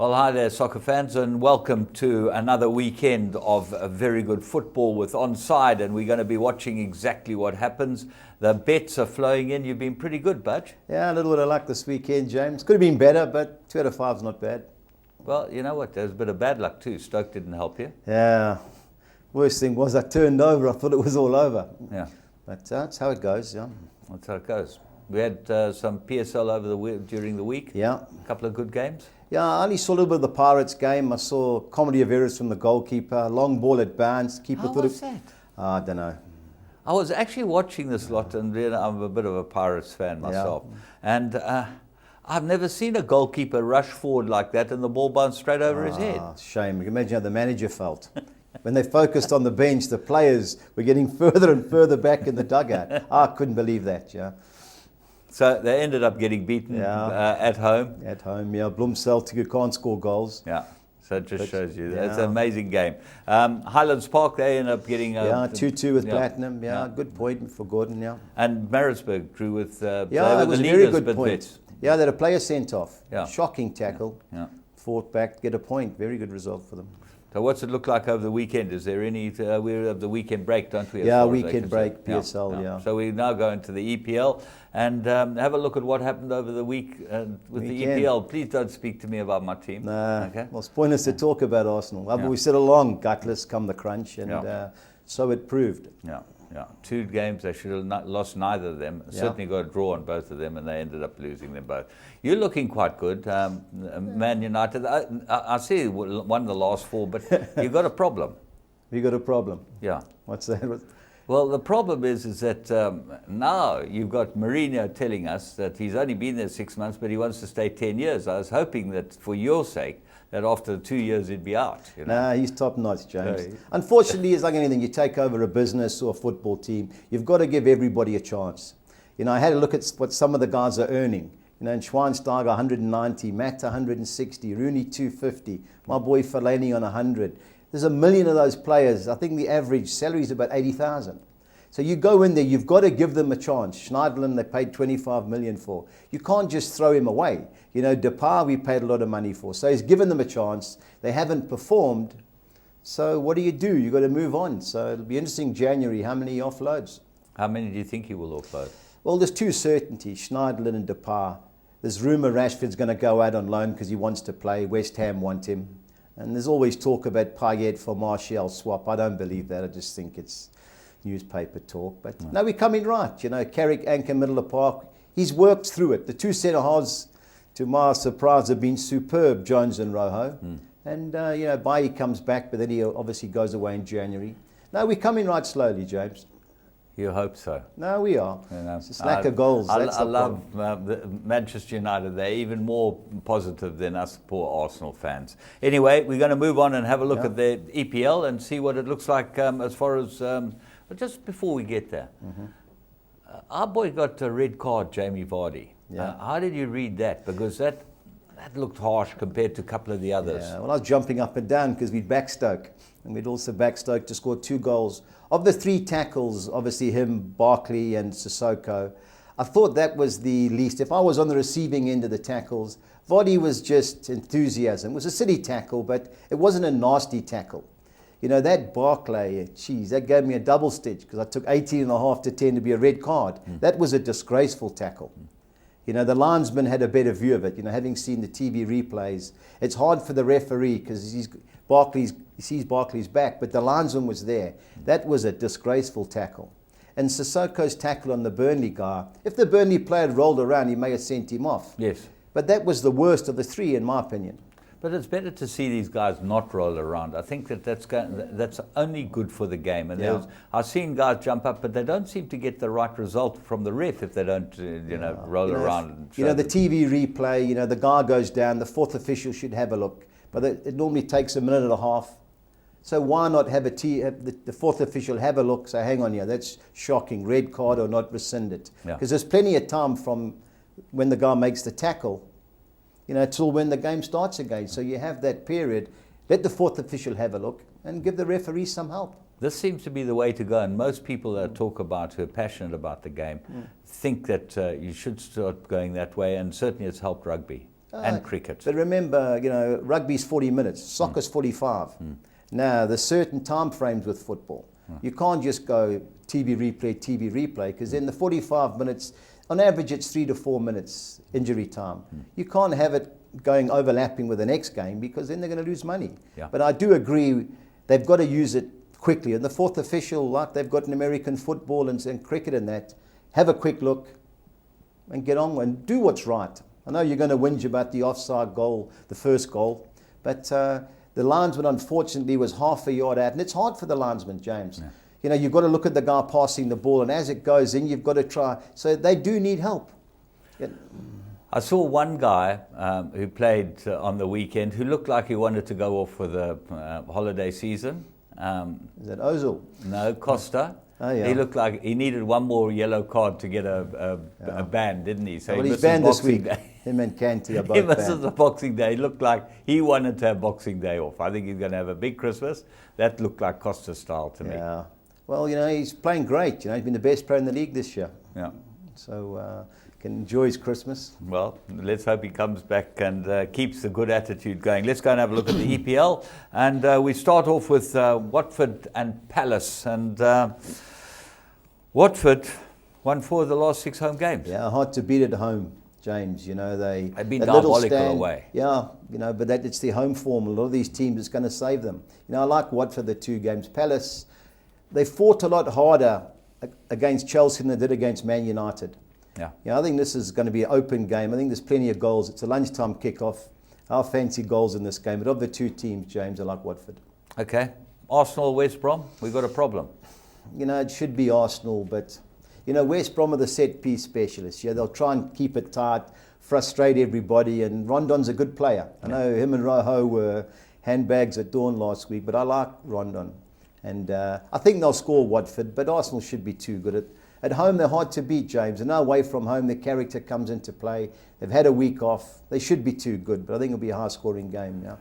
Well, hi there, soccer fans, and welcome to another weekend of a very good football with Onside, and we're going to be watching exactly what happens. The bets are flowing in. You've been pretty good, Budge. Yeah, a little bit of luck this weekend, James. Could have been better, but 2 out of 5 is not bad. Well, you know what? There's a bit of bad luck too. Stoke didn't help you. Yeah. Worst thing was I turned over. I thought it was all over. Yeah. But that's how it goes, yeah. That's how it goes. We had some PSL during the week. Yeah. A couple of good games. Yeah, I only saw a little bit of the Pirates game. I saw comedy of errors from the goalkeeper. Long ball at bounce. Keeper How was that? I don't know. I was actually watching this lot, and I'm a bit of a Pirates fan myself. Yeah. And I've never seen a goalkeeper rush forward like that and the ball bounced straight over his head. Shame. You can imagine how the manager felt. When they focused on the bench, the players were getting further and further back in the dugout. I couldn't believe that, yeah. So they ended up getting beaten at home. At home, yeah. Celtic, who can't score goals. Yeah, so it just shows you. It's an amazing game. Highlands Park, they ended up getting... 2-2 with Platinum. Yeah, good point for Gordon, yeah. And Maritzburg drew with... it was a very good point. Yeah, they had a player sent off. Yeah. Shocking tackle. Yeah. Fought back, get a point. Very good result for them. So what's it look like over the weekend? Is there any... we have the weekend break, don't we? Yeah, weekend break, PSL, yeah. So we now go into the EPL and have a look at what happened over the week with the EPL. Please don't speak to me about my team. Nah, okay? Well, it's pointless to talk about Arsenal. We sit along, gutless, come the crunch, and so it proved. Yeah. Yeah, 2 games, they should have lost neither of them. Certainly got a draw on both of them, and they ended up losing them both. You're looking quite good, Man United. I see won the last 4, but you've got a problem. You got a problem? Yeah. What's that? Well, the problem is that now you've got Mourinho telling us that he's only been there 6 months, but he wants to stay 10 years. I was hoping that for your sake, that after 2 years he'd be out. You know? Nah, he's top notch, James. Unfortunately, it's like anything. You take over a business or a football team, you've got to give everybody a chance. You know, I had a look at what some of the guys are earning. You know, in Schweinsteiger 190, Matt 160, Rooney 250, my boy Fellaini on 100. There's 1 million of those players. I think the average salary is about 80,000. So you go in there, you've got to give them a chance. Schneiderlin, they paid 25 million for. You can't just throw him away. You know, Depay, we paid a lot of money for. So he's given them a chance. They haven't performed. So what do? You've got to move on. So it'll be interesting January, how many offloads? How many do you think he will offload? Well, there's 2 certainties, Schneiderlin and Depay. There's rumour Rashford's going to go out on loan because he wants to play. West Ham want him. And there's always talk about Payet for Martial swap. I don't believe that. I just think it's newspaper talk. But no, we're coming right. You know, Carrick, anchor, middle of the park. He's worked through it. The 2 centre-halves, to my surprise, have been superb, Jones and Rojo. And, you know, Bailly comes back, but then he obviously goes away in January. No, we're coming right slowly, James. You hope so. No, we are. You know, it's just lack of goals. I love Manchester United. They're even more positive than us poor Arsenal fans. Anyway, we're going to move on and have a look at the EPL and see what it looks like as far as... but just before we get there, our boy got a red card, Jamie Vardy. Yeah. How did you read that? Because that looked harsh compared to a couple of the others. Yeah, well, I was jumping up and down because we'd backed Stoke. And we'd also backed Stoke to score 2 goals. Of the 3 tackles, obviously him, Barkley and Sissoko, I thought that was the least. If I was on the receiving end of the tackles, Vardy was just enthusiasm. It was a silly tackle, but it wasn't a nasty tackle. You know, that Barkley, that gave me a double stitch because I took 18.5 to 10 to be a red card. That was a disgraceful tackle. You know, the linesman had a better view of it. You know, having seen the TV replays, it's hard for the referee because he sees Barkley's back, but the linesman was there. That was a disgraceful tackle. And Sissoko's tackle on the Burnley guy, if the Burnley player had rolled around, he may have sent him off. Yes. But that was the worst of the 3, in my opinion. But it's better to see these guys not roll around. I think that's only good for the game. And I've seen guys jump up, but they don't seem to get the right result from the ref if they don't, roll around. You know, the TV replay, you know, the guy goes down, the 4th official should have a look. But it normally takes 1.5 minutes. So why not have the 4th official have a look, say, hang on here, that's shocking, red card or not, rescind it. Because there's plenty of time from when the guy makes the tackle, you know, till when the game starts again. So you have that period. Let the 4th official have a look and give the referee some help. This seems to be the way to go, and most people that talk about, who are passionate about the game, think that you should start going that way, and certainly it's helped rugby. and cricket. But remember, rugby's 40 minutes, soccer's 45. Now, there's certain time frames with football. You can't just go TV replay, because in the 45 minutes, on average, it's 3 to 4 minutes injury time. You can't have it going overlapping with the next game, because then they're going to lose money. Yeah. But I do agree, they've got to use it quickly. And the fourth official, like they've got in American football and cricket and that, have a quick look and get on and do what's right. I know you're going to whinge about the offside goal, the first goal, but the linesman, unfortunately, was half a yard out. And it's hard for the linesman, James. Yeah. You've got to look at the guy passing the ball, and as it goes in, you've got to try. So they do need help. Yeah. I saw one guy who played on the weekend who looked like he wanted to go off for the holiday season. Is that Ozil? No, Costa. Oh, yeah. He looked like he needed one more yellow card to get a ban, didn't he? So he's banned this week. Day. Him and Kanté are both He misses banned. the Boxing Day. He looked like he wanted to have Boxing Day off. I think he's going to have a big Christmas. That looked like Costa style to me. Yeah. Well, he's playing great. He's been the best player in the league this year. Yeah. So can enjoy his Christmas. Well, let's hope he comes back and keeps the good attitude going. Let's go and have a look at the EPL. And we start off with Watford and Palace. And Watford won 4 of the last 6 home games. Yeah, hard to beat at home, James. They've been diabolical away. Yeah, but it's their home form. A lot of these teams, it's going to save them. I like Watford the 2 games. Palace, they fought a lot harder against Chelsea than they did against Man United. Yeah. I think this is going to be an open game. I think there's plenty of goals. It's a lunchtime kickoff. I'll fancy goals in this game. But of the 2 teams, James, I like Watford. Okay. Arsenal, West Brom, we've got a problem. It should be Arsenal, but West Brom are the set piece specialists. Yeah, they'll try and keep it tight, frustrate everybody, and Rondon's a good player. I know him and Rojo were handbags at dawn last week, but I like Rondon. And I think they'll score Watford, but Arsenal should be too good. At home, they're hard to beat, James. And now away from home, their character comes into play. They've had a week off. They should be too good, but I think it'll be a high-scoring game now.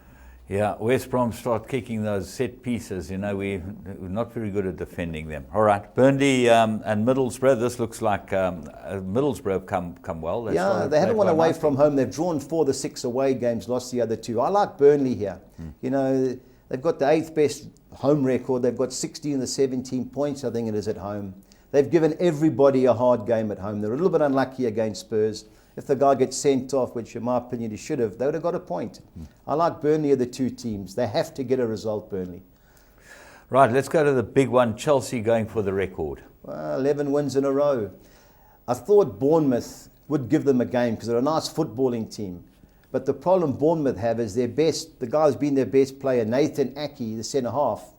Yeah, West Brom start kicking those set pieces. We're not very good at defending them. All right, Burnley and Middlesbrough. This looks like Middlesbrough come well. They haven't won away from home. They've drawn 4 of the 6 away games, lost the other 2. I like Burnley here. They've got the 8th best home record. They've got 16 of the 17 points, I think it is, at home. They've given everybody a hard game at home. They're a little bit unlucky against Spurs. If the guy gets sent off, which in my opinion he should have, they would have got a point. I like Burnley of the 2 teams. They have to get a result, Burnley. Right, let's go to the big one. Chelsea going for the record. Well, 11 wins in a row. I thought Bournemouth would give them a game because they're a nice footballing team. But the problem Bournemouth have is the guy who's been their best player, Nathan Ake, the centre-half,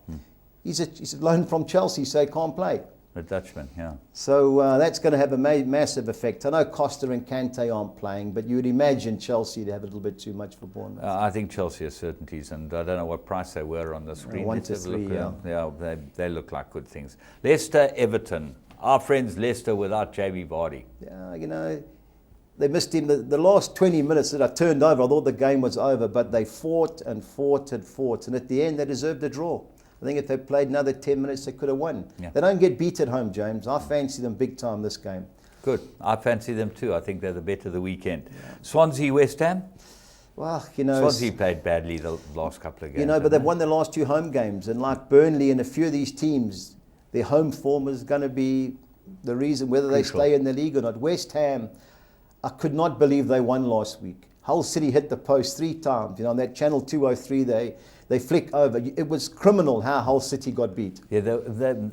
he's a loan from Chelsea, so he can't play. The Dutchman, yeah. So that's going to have a massive effect. I know Costa and Kanté aren't playing, but you would imagine Chelsea to have a little bit too much for Bournemouth. I think Chelsea are certainties, and I don't know what price they were on the screen. 1 to 3, yeah. They look like good things. Leicester, Everton. Our friends Leicester without Jamie Vardy. Yeah, they missed him. The last 20 minutes that I turned over, I thought the game was over, but they fought and fought and fought, and at the end they deserved a draw. I think if they played another 10 minutes, they could have won. Yeah. They don't get beat at home, James. I fancy them big time this game. Good. I fancy them too. I think they're the bet of the weekend. Yeah. Swansea, West Ham? Well, Swansea played badly the last couple of games. But they've won their last 2 home games. And like Burnley and a few of these teams, their home form is going to be the reason whether they stay in the league or not. West Ham, I could not believe they won last week. Hull City hit the post 3 times. On that Channel 203, they flick over. It was criminal how Hull City got beat. Yeah,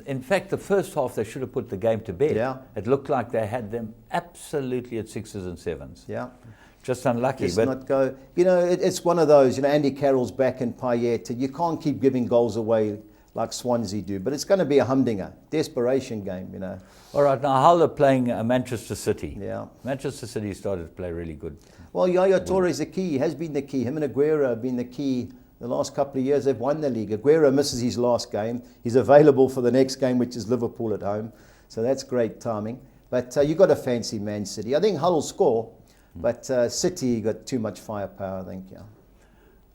in fact, the first half they should have put the game to bed. Yeah. It looked like they had them absolutely at 6s and 7s. Yeah. Just unlucky. Just not go. It's one of those. Andy Carroll's back in Payet. You can't keep giving goals away like Swansea do. But it's going to be a humdinger, desperation game. All right. Now Hull are playing Manchester City. Yeah. Manchester City started to play really good. Well, Yaya Toure is the key. He has been the key. Him and Aguero have been the key. The last couple of years they've won the league. Aguero misses his last game. He's available for the next game, which is Liverpool at home. So that's great timing. But you've got to fancy Man City. I think Hull will score, but City got too much firepower, I think. Yeah.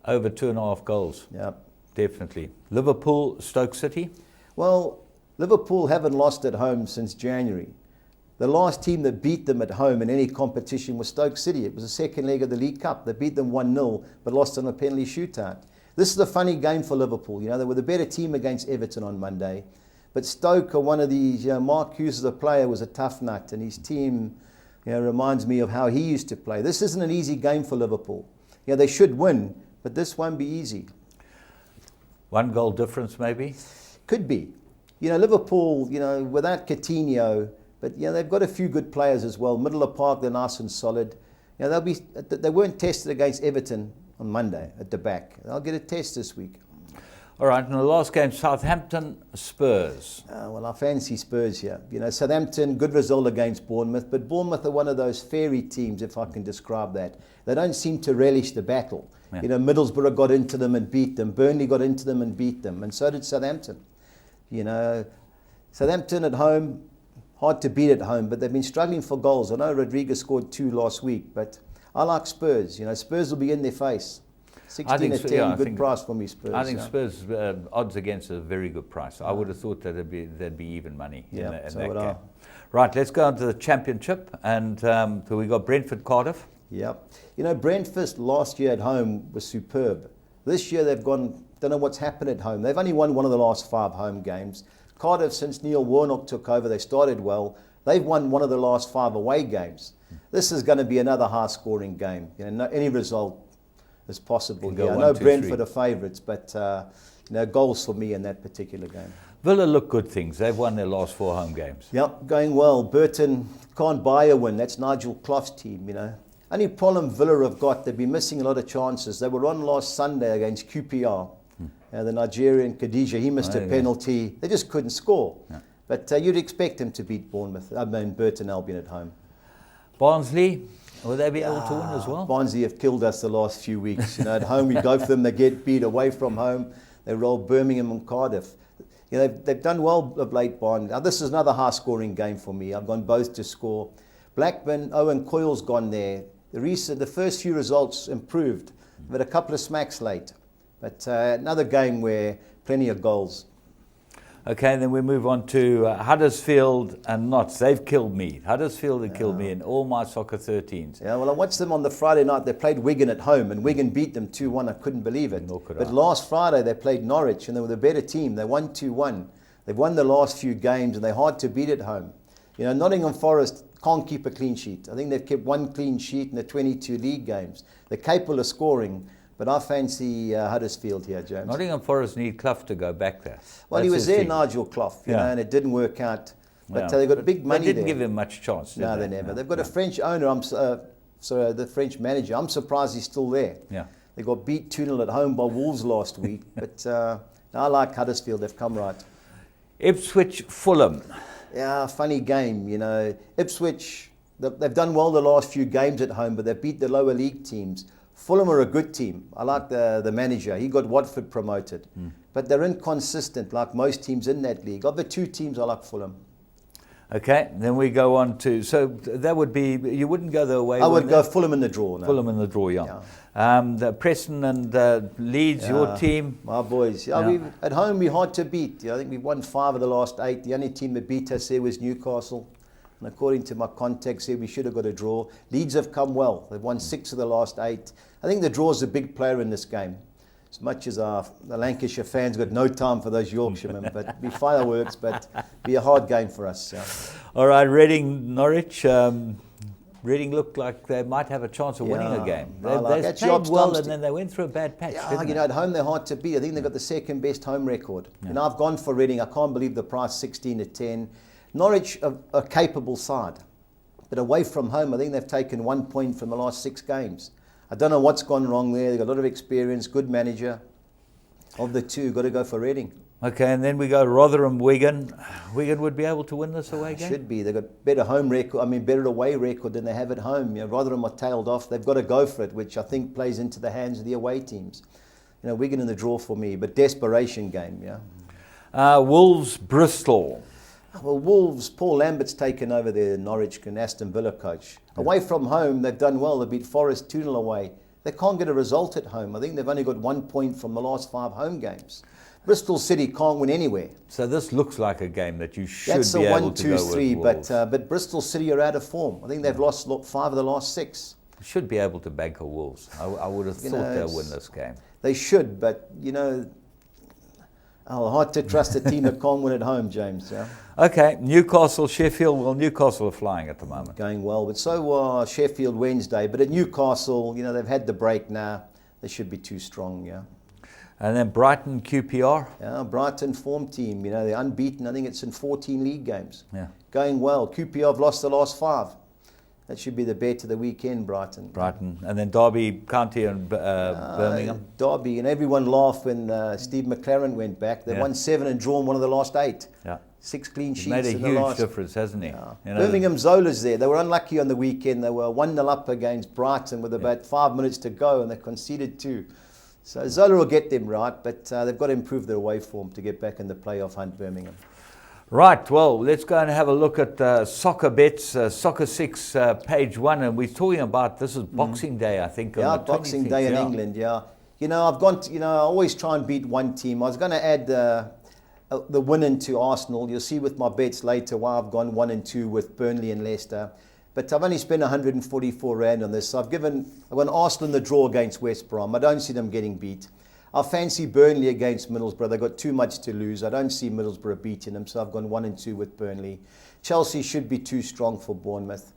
Over 2.5 goals. Yeah. Definitely. Liverpool, Stoke City? Well, Liverpool haven't lost at home since January. The last team that beat them at home in any competition was Stoke City. It was the second leg of the League Cup. They beat them 1-0, but lost on a penalty shootout. This is a funny game for Liverpool. You know, they were the better team against Everton on Monday. But Stoke are one of these, Mark Hughes as a player was a tough nut, and his team, reminds me of how he used to play. This isn't an easy game for Liverpool. They should win, but this won't be easy. 1 goal difference maybe? Could be. Liverpool, without Coutinho, but they've got a few good players as well. Middle of the park, they're nice and solid. They weren't tested against Everton on Monday at the back. They'll get a test this week. All right, in the last game, Southampton, Spurs. Well, I fancy Spurs here. Southampton, good result against Bournemouth, but Bournemouth are one of those fairy teams, if I can describe that. They don't seem to relish the battle. Yeah. Middlesbrough got into them and beat them. Burnley got into them and beat them, and so did Southampton. Southampton at home, hard to beat at home, but they've been struggling for goals. I know Rodriguez scored 2 last week, but I like Spurs. Spurs will be in their face. 16-10, good price for me, Spurs. I think Spurs odds against a very good price. I would have thought that there'd be even money in that game. Right, let's go on to the Championship, and so we got Brentford, Cardiff. Yep. Brentford last year at home was superb. This year they've gone, don't know what's happened at home. They've only won one of the last 5 home games. Cardiff, since Neil Warnock took over, they started well. They've won one of the last 5 away games. This is going to be another high-scoring game. Any result is possible. I know Brentford are favourites, but goals for me in that particular game. Villa look good things. They've won their last 4 home games. Yep, going well. Burton can't buy a win. That's Nigel Clough's team, Only problem Villa have got, they've been missing a lot of chances. They were on last Sunday against QPR. The Nigerian Khadija, he missed a penalty. They just couldn't score. Yeah. But you'd expect him to beat Burton Albion at home. Barnsley, will they be able to win as well? Barnsley have killed us the last few weeks. At home we go for them, they get beat. Away from home, they roll Birmingham and Cardiff. They've done well of late, Barnsley. Now this is another high-scoring game for me. I've gone both to score. Blackburn, Owen Coyle's gone there. The first few results improved, but a couple of smacks late. But another game where plenty of goals. Okay, then we move on to Huddersfield and Notts. They've killed me. Huddersfield have killed me in all my soccer 13s. Yeah, well, I watched them on the Friday night. They played Wigan at home, and Wigan beat them 2-1. I couldn't believe it. But last Friday, they played Norwich, and they were the better team. They won 2-1. They've won the last few games, and they're hard to beat at home. Nottingham Forest can't keep a clean sheet. I think they've kept 1 clean sheet in the 22 league games. They're capable of scoring. But I fancy Huddersfield here, James. Nottingham Forest need Clough to go back there. Well, he was there, Nigel Clough, and it didn't work out. But they got big money there. They didn't give him much chance, did they? No, they never. They've got a French owner, the French manager. I'm surprised he's still there. Yeah. They got beat 2-0 at home by Wolves last week. But I like Huddersfield. They've come right. Ipswich, Fulham. Yeah, funny game, Ipswich, they've done well the last few games at home, but they've beat the lower league teams. Fulham are a good team. I like the manager. He got Watford promoted. But they're inconsistent, like most teams in that league. Of the 2 teams, I like Fulham. Okay, then we go on to... So that would be... You wouldn't go the away... I would go Fulham in the draw. No. Fulham in the draw, yeah. The Preston and Leeds, your team. My boys. At home, we're hard to beat. I think we've won 5 of the last 8. The only team that beat us there was Newcastle. And according to my contacts here, we should have got a draw. Leeds have come well. They've won 6 of the last 8. I think the draw is a big player in this game. As much as the Lancashire fans got no time for those Yorkshiremen, but it'd be fireworks, but be a hard game for us. So. All right, Reading, Norwich. Reading looked like they might have a chance of winning a game. They played well, and then they went through a bad patch. At home they're hard to beat. I think they've got the second best home record. Yeah. I've gone for Reading. I can't believe the price, 16-10. Norwich are a capable side, but away from home, I think they've taken 1 point from the last 6 games. I don't know what's gone wrong there. They've got a lot of experience, good manager. Of the 2, got to go for Reading. Okay, and then we go Rotherham, Wigan. Wigan would be able to win this away game? Should be. They've got better better away record than they have at home. Rotherham are tailed off. They've got to go for it, which I think plays into the hands of the away teams. Wigan in the draw for me, but desperation game, Wolves, Bristol. Well, Wolves, Paul Lambert's taken over their Norwich and Aston Villa coach. Away from home, they've done well. They beat Forest 2-0 away. They can't get a result at home. I think they've only got 1 point from the last 5 home games. Bristol City can't win anywhere. So this looks like a game that you should That's be a able 1, to 2, go 3, with Wolves. but Bristol City are out of form. I think they've lost 5 of the last 6. Should be able to bank a Wolves. I would have thought they'll win this game. They should, but hard to trust a team that can't win at home, James. Yeah? Okay, Newcastle, Sheffield. Well, Newcastle are flying at the moment. Going well, but so are Sheffield Wednesday. But at Newcastle, they've had the break now. They should be too strong, yeah. And then Brighton, QPR. Yeah, Brighton form team. They're unbeaten. I think it's in 14 league games. Yeah. Going well. QPR have lost the last 5. That should be the bet of the weekend, Brighton. And then Derby County and Birmingham. Derby, and everyone laughed when Steve McLaren went back. They won 7 and drawn one of the last 8. Yeah. 6 clean sheets. Made a in the huge last. difference, hasn't he? Yeah. You know, Birmingham Zola's there. They were unlucky on the weekend. They were 1-0 up against Brighton with about 5 minutes to go, and they conceded 2. So Zola will get them right, but they've got to improve their away form to get back in the playoff hunt, Birmingham. Right, well, let's go and have a look at soccer bets, Soccer 6, page 1, and we're talking about, this is Boxing Day, I think. Yeah, on the Boxing 26th, Day in England, yeah. I've gone to, I always try and beat one team. I was going to add the win into Arsenal. You'll see with my bets later why I've gone 1 and 2 with Burnley and Leicester. But I've only spent 144 Rand on this. So I've gone Arsenal in the draw against West Brom. I don't see them getting beat. I fancy Burnley against Middlesbrough. They've got too much to lose. I don't see Middlesbrough beating them, so I've gone 1 and 2 with Burnley. Chelsea should be too strong for Bournemouth.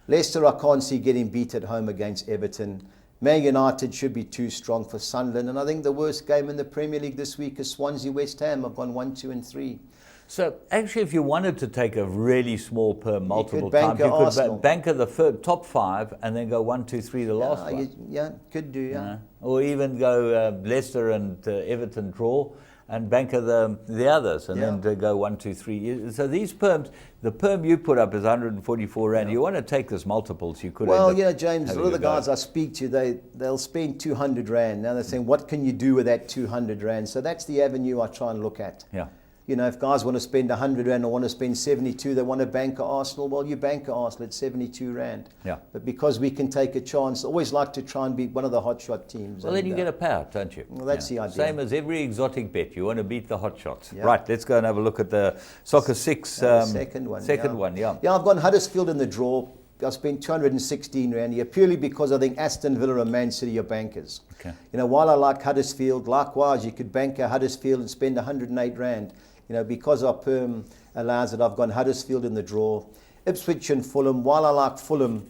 Leicester I can't see getting beat at home against Everton. Man United should be too strong for Sunderland. And I think the worst game in the Premier League this week is Swansea West Ham. I've gone 1, 2 and 3. So actually, if you wanted to take a really small per multiple bank times, you could Arsenal. banker the top 5 and then go 1, 2, 3 the last one. Could do, yeah. Or even go Leicester and Everton draw and banker the others and then go 1, 2, 3. So these perms, the perm you put up is 144 Rand. You want to take this multiples, you could. Well, James, a lot of the guys I speak to, they'll spend 200 Rand. Now they're saying, what can you do with that 200 Rand? So that's the avenue I try and look at. Yeah. If guys want to spend 100 Rand or want to spend 72, they want to bank Arsenal, well, you bank Arsenal at 72 Rand. Yeah. But because we can take a chance, I always like to try and beat one of the hotshot teams. Well, then you get a payout, don't you? Well, that's the idea. Same as every exotic bet. You want to beat the hotshots. Yeah. Right, let's go and have a look at the Soccer 6. Second one. Yeah. Yeah, I've gone Huddersfield in the draw. I spent 216 Rand here, purely because I think Aston Villa and Man City are bankers. Okay. While I like Huddersfield, likewise, you could bank a Huddersfield and spend 108 Rand. Because our perm allows it, I've gone Huddersfield in the draw. Ipswich and Fulham. While I like Fulham,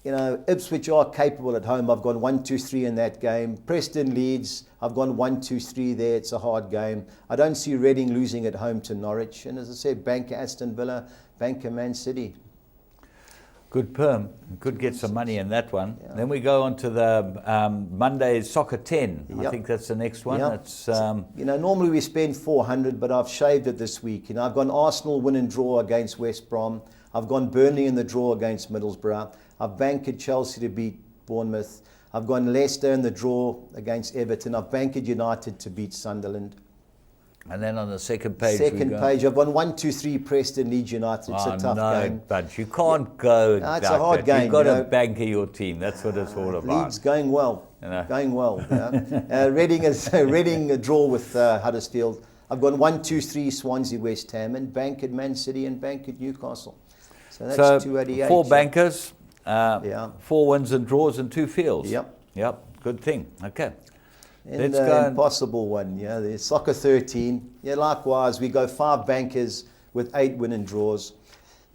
Ipswich are capable at home. I've gone 1, 2, 3 in that game. Preston Leeds, I've gone 1, 2, 3 there. It's a hard game. I don't see Reading losing at home to Norwich. And as I said, banker Aston Villa, banker Man City. Good perm. You could get some money in that one. Yeah. Then we go on to the Monday's Soccer 10. Yep. I think that's the next one. Yep. It's, normally we spend 400, but I've shaved it this week. I've gone Arsenal win and draw against West Brom. I've gone Burnley in the draw against Middlesbrough. I've banked Chelsea to beat Bournemouth. I've gone Leicester in the draw against Everton. I've banked United to beat Sunderland. And then on the second page, I've won 1, 2, 3 Preston Leeds United. It's a tough game. But you can't go. No, it's a hard game. You've got to banker your team. That's what it's all about. Leeds going well. Going well. Reading a draw with Huddersfield. I've gone 1, 2, 3 Swansea West Ham and bank at Man City and bank at Newcastle. So that's 288. 4 bankers, 4 wins and draws and 2 fields. Yep. Good thing. Okay. And the impossible one, the Soccer 13. Likewise, we go 5 bankers with 8 win and draws.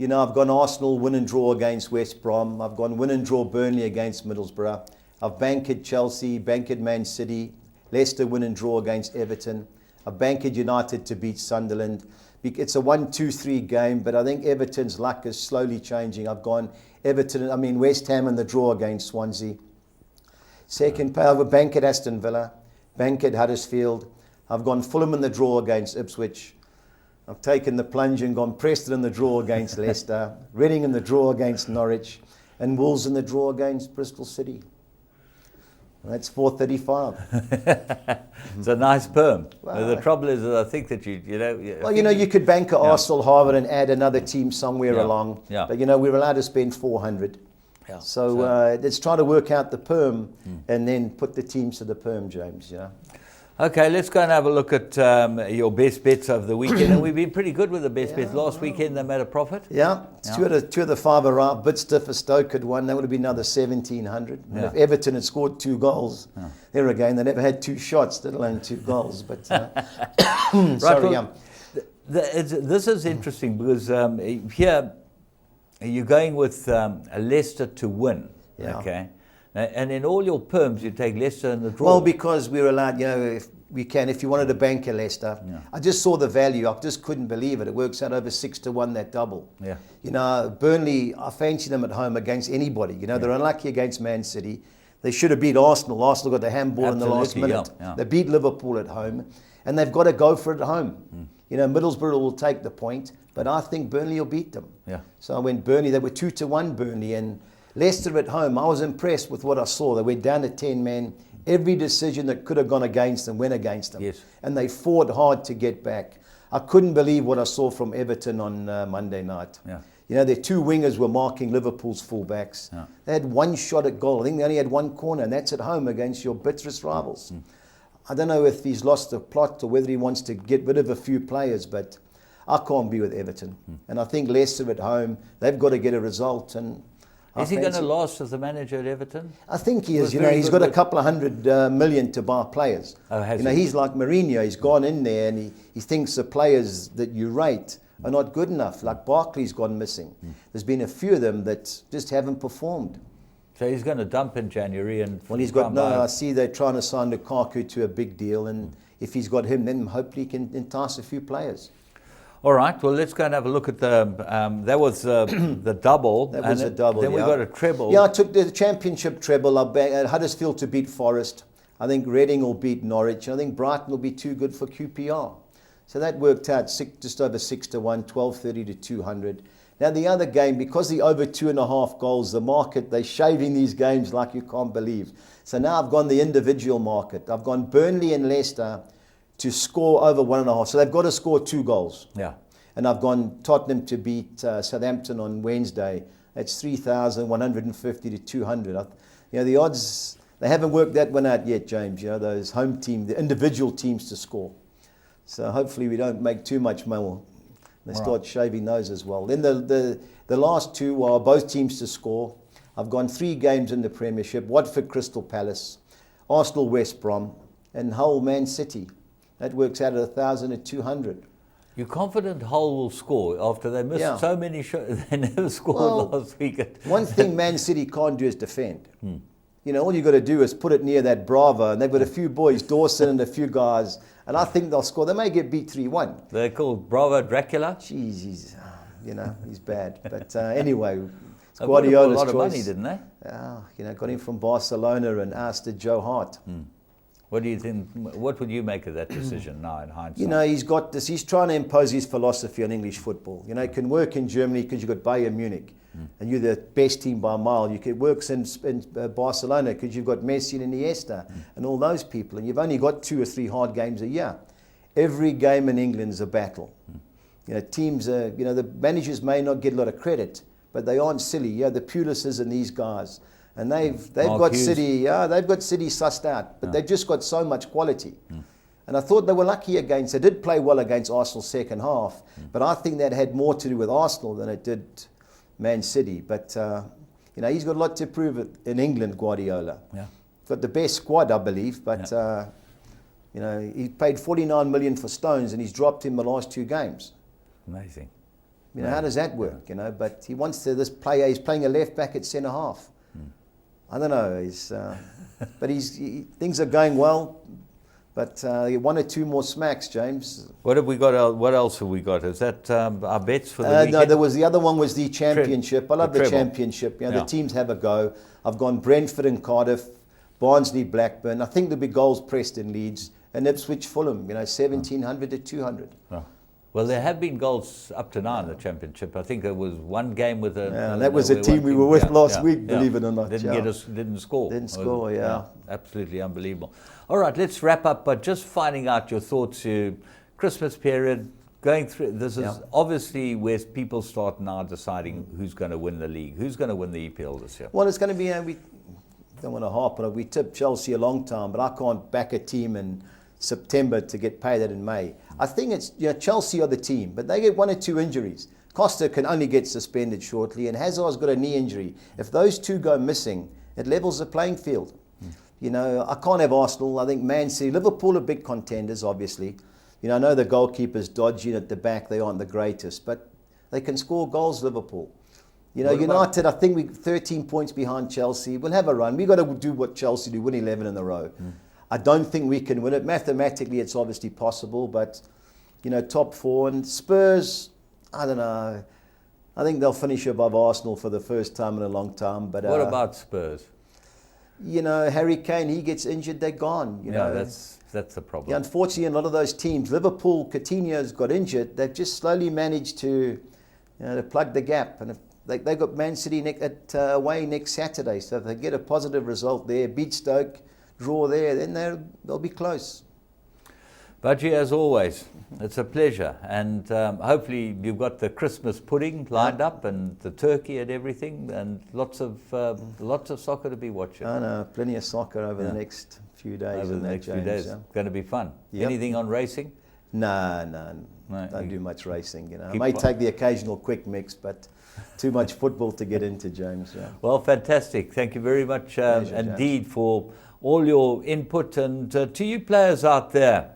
I've gone Arsenal win and draw against West Brom. I've gone win and draw Burnley against Middlesbrough. I've banked Chelsea, banked Man City, Leicester win and draw against Everton. I've banked United to beat Sunderland. It's a 1, 2, 3 game, but I think Everton's luck is slowly changing. I've gone West Ham in the draw against Swansea. Second pay, I've banked Aston Villa, banked Huddersfield. I've gone Fulham in the draw against Ipswich. I've taken the plunge and gone Preston in the draw against Leicester, Reading in the draw against Norwich, and Wolves in the draw against Bristol City. That's 435. It's a nice perm. Well, the trouble is that I think that you could bank Arsenal, Harvard, and add another team somewhere along. Yeah. But we're allowed to spend 400. Yeah. So let's try to work out the perm and then put the teams to the perm, James. Okay, let's go and have a look at your best bets of the weekend. And we've been pretty good with the best bets. Last weekend they made a profit. Yeah, two of the five are out. Bit stiff as Stoke had won. That would have been another 1,700. And if Everton had scored 2 goals, there again, they never had 2 shots, let alone 2 goals. But sorry, well, this is interesting because here you're going with Leicester to win. Yeah. Okay. And in all your perms, you take Leicester in the draw. Well, because we're allowed, if we can, if you wanted to bank a Leicester. I just saw the value. I just couldn't believe it. It works out over 6-1, that double. Yeah. Burnley, I fancy them at home against anybody. They're unlucky against Man City. They should have beat Arsenal. Arsenal got the handball in the last minute. Yeah. They beat Liverpool at home. And they've got to go for it at home. Middlesbrough will take the point. But I think Burnley will beat them. Yeah. So I went Burnley. They were 2-1 Burnley. And Leicester at home, I was impressed with what I saw. They went down to 10 men. Every decision that could have gone against them went against them. Yes. And they fought hard to get back. I couldn't believe what I saw from Everton on Monday night. Yeah. Their 2 wingers were marking Liverpool's fullbacks. Yeah. They had 1 shot at goal. I think they only had 1 corner, and that's at home against your bitterest rivals. I don't know if he's lost the plot or whether he wants to get rid of a few players, but I can't be with Everton. And I think Leicester at home, they've got to get a result. And is he going to last as the manager at Everton? I think he is. He's got a couple of $100 million to buy players. Oh, has he? He's like Mourinho. He's gone in there and he thinks the players that you rate are not good enough. Like Barkley's gone missing. There's been a few of them that just haven't performed. So he's going to dump in January and... Well, he's got... No, I see they're trying to sign Lukaku to a big deal, and if he's got him, then hopefully he can entice a few players. All right, well, let's go and have a look at the... that was the double. That was a double, Then we got a treble. Yeah, I took the championship treble. Huddersfield to beat Forest. I think Reading will beat Norwich. I think Brighton will be too good for QPR. So that worked out just over 6-1, 1230 to 200. Now the other game, because the over 2.5 goals, the market, they're shaving these games like you can't believe. So now I've gone the individual market. I've gone Burnley and Leicester to score over 1.5. So they've got to score 2 goals. Yeah. And I've gone Tottenham to beat Southampton on Wednesday. That's 3,150 to 200. The odds, they haven't worked that one out yet, James. Those home team, the individual teams to score. So hopefully we don't make too much money. They start shaving those as well. Then the last 2 are both teams to score. I've gone 3 games in the Premiership. Watford Crystal Palace, Arsenal West Brom, and Hull Man City. That works out at 1,000 to 200. You're confident Hull will score after they missed so many shots? They never scored last week. One thing Man City can't do is defend. All you've got to do is put it near that Bravo, and they've got a few boys, Dawson and a few guys, and I think they'll score. They may get beat 3-1. They're called Bravo Dracula? Jeez, he's bad. But anyway, it's They Guardiola's a lot choice. of money, didn't they? Got him from Barcelona and asked Joe Hart. What do you think? What would you make of that decision now in hindsight? He's got this. He's trying to impose his philosophy on English football. It can work in Germany because you've got Bayern Munich, and you're the best team by a mile. It works in Barcelona because you've got Messi and Iniesta and all those people, and you've only got 2 or 3 hard games a year. Every game in England is a battle. Teams are. The managers may not get a lot of credit, but they aren't silly. The Pulises and these guys. And they've got Hughes. City, they've got City sussed out, but they've just got so much quality. And I thought they were lucky against. They did play well against Arsenal second half, but I think that had more to do with Arsenal than it did Man City. But he's got a lot to prove in England, Guardiola. Yeah. Got the best squad, I believe, but he paid 49 million for Stones, and he's dropped him the last 2 games. Amazing. How does that work? But he wants to. This player, he's playing a left back at centre half. I don't know. But things are going well. But 1 or 2 more smacks, James. What have we got? What else have we got? Is that our bets for the weekend? No, the other one was the championship. I love the treble. championship. The teams have a go. I've gone Brentford and Cardiff, Barnsley, Blackburn. I think there'll be goals pressed in Leeds, and Ipswich, Fulham. 1,700 to 200. Oh. Well, there have been goals up to now in the championship. I think there was one game with a... that was a team we were with last week, believe it or not. Didn't score. Didn't score, Absolutely unbelievable. All right, let's wrap up by just finding out your thoughts. Christmas period, going through... This is obviously where people start now deciding who's going to win the league. Who's going to win the EPL this year? Well, it's going to be... we don't want to harp on it. We tipped Chelsea a long time, but I can't back a team and September to get paid out in May. I think it's, Chelsea are the team, but they get 1 or 2 injuries. Costa can only get suspended shortly, and Hazard's got a knee injury. If those 2 go missing, it levels the playing field. I can't have Arsenal. I think Man City, Liverpool are big contenders, obviously. I know the goalkeeper's dodgy at the back. They aren't the greatest, but they can score goals, Liverpool. United, I think we're 13 points behind Chelsea. We'll have a run. We've got to do what Chelsea do, win 11 in a row. I don't think we can win it. Mathematically, it's obviously possible, but, top 4. And Spurs, I don't know. I think they'll finish above Arsenal for the first time in a long time. But what about Spurs? Harry Kane, he gets injured, they're gone. That's the problem. Yeah, unfortunately, in a lot of those teams, Liverpool, Coutinho's got injured. They've just slowly managed to plug the gap. And if they got Man City away next Saturday, so if they get a positive result there, beat Stoke, draw there, then they'll be close. Budgie, as always, it's a pleasure, and hopefully you've got the Christmas pudding lined up and the turkey and everything, and lots of soccer to be watching. I know, plenty of soccer over the next few days. Over the next few days, going to be fun. Yep. Anything on racing? No, don't do much racing. I may take the occasional quick mix, but too much football to get into, James. Yeah. Well, fantastic. Thank you very much indeed for all your input, and to you players out there.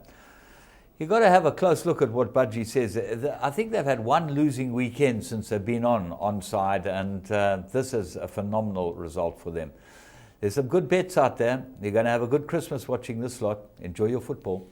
You've got to have a close look at what Budgie says. I think they've had 1 losing weekend since they've been onside, and this is a phenomenal result for them. There's some good bets out there. You're going to have a good Christmas watching this lot. Enjoy your football.